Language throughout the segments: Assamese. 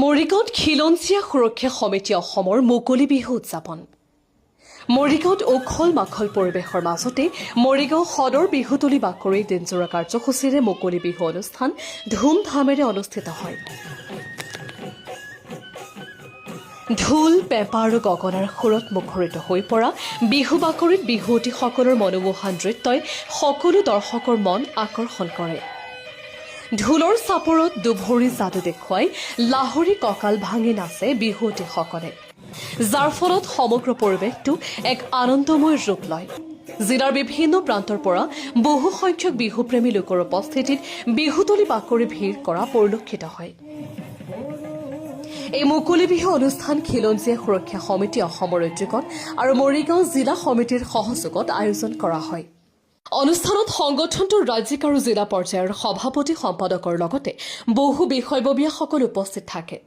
মৰিগাঁৱত খিলঞ্জীয়া সুৰক্ষা সমিতি অসমৰ মুকলি বিহু উদযাপন। মৰিগাঁৱত উখল মাখল পৰিৱেশৰ মাজতে মৰিগাঁও সদৰ বিহুতলী বাকৰিত দিনজোৰা কাৰ্যসূচীৰে মুকলি বিহু অনুষ্ঠান ধুমধামেৰে অনুষ্ঠিত হয়। ঢোল, পেঁপা আৰু গগনাৰ সুৰত মুখৰিত হৈ পৰা বিহু বাকৰিত বিহুৱতীসকলৰ মনোমোহা নৃত্যই সকলো দৰ্শকৰ মন আকৰ্ষণ কৰে। ঢোলৰ চাপৰত দুভৰি যাদু দেখুৱাই লাহৰী কঁকাল ভাঙি নাচে বিহুৱতীসকলে, যাৰ ফলত সমগ্ৰ পৰিৱেশটো এক আনন্দময় ৰূপ লয়। জিলাৰ বিভিন্ন প্ৰান্তৰ পৰা বহু সংখ্যক বিহুপ্ৰেমী লোকৰ উপস্থিতিত বিহুতলী বাকৰি ভিৰ কৰা পৰিলক্ষিত হয়। এই মুকলি বিহু অনুষ্ঠান খিলঞ্জীয়া সুৰক্ষা সমিতি অসমৰ উদ্যোগত আৰু মৰিগাঁও জিলা সমিতিৰ সহযোগত আয়োজন কৰা হয়। অনুষ্ঠানত সংগঠনটোৰ ৰাজ্যিক আৰু জিলা পৰ্যায়ৰ সভাপতি সম্পাদকৰ লগতে বহু বিষয়ববীয়াসকল উপস্থিত থাকে।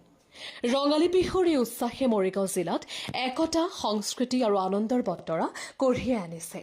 ৰঙালী বিহুৰ এই উৎসাহে মৰিগাঁও জিলাত একতা, সংস্কৃতি আৰু আনন্দৰ বতৰা কঢ়িয়াই আনিছে।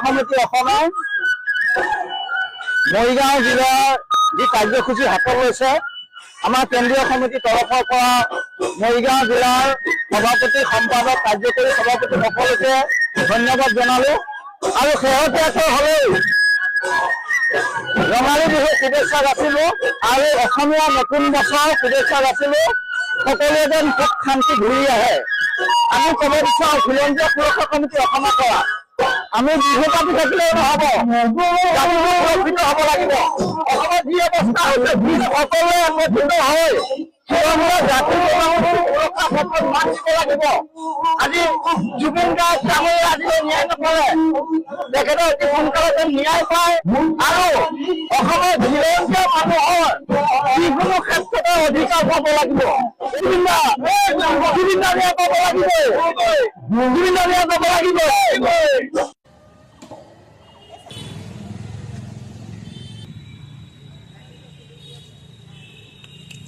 সমিতি অসমৰ মৰিগাঁও জিলাৰ যি কাৰ্যসূচী হাতত লৈছে, আমাৰ কেন্দ্ৰীয় সমিতিৰ তৰফৰ পৰা মৰিগাঁও জিলাৰ সভাপতি, সম্পাদক, কাৰ্যকৰী সভাপতি সকলোকে ধন্যবাদ জনালো। আৰু শেহতীয়াকৈ হলেও ৰঙালী বিহু শুভেচ্ছা যাচিলো আৰু অসমীয়া নতুন বছৰ শুভেচ্ছা যাচিলো। সকলোৱে যেন সুখ শান্তি ঘূৰি আহে। আমি ক'ব বিচাৰো খিলঞ্জীয়া সুৰক্ষা সমিতি অসমৰ পৰা আমি বিহু পাতি থাকিলেও নহব, জাতিবোৰ সুৰক্ষিত হব লাগিব। অসমত যি অৱস্থা হৈছে, সকলোৱে একত্ৰিত হৈ জাতিৰ সুৰক্ষা ক্ষেত্ৰত মাত দিব লাগিব। আজি জুবিন গাৰ্গ ডাঙৰীয়া আজিলৈ ন্যায় নকৰে, তেখেতৰ অতি সোনকালে যেন ন্যায় পায় আৰু অসমৰ খিলঞ্জীয়া মানুহৰ যিকোনো ক্ষেত্ৰতে অধিকাৰ পাব লাগিব। জুবিন দা ন্যায় পাব লাগিব, জুবিন দা ন্যায় পাব লাগিব।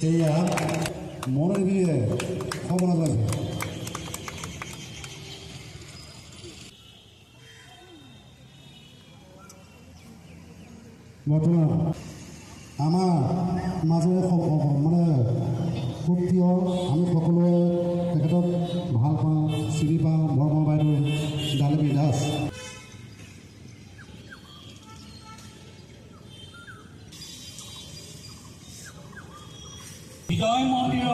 এয়া মনের বিয়ে খবর লাগে। বৰ্তমান আমাৰ মাজৰে মানে খুব প্ৰিয়, আমি সকলোৱে তেখেতক ভাল পাওঁ, চিনি পাওঁ, মৰমৰ বাইদেউ ডালিমী দাস।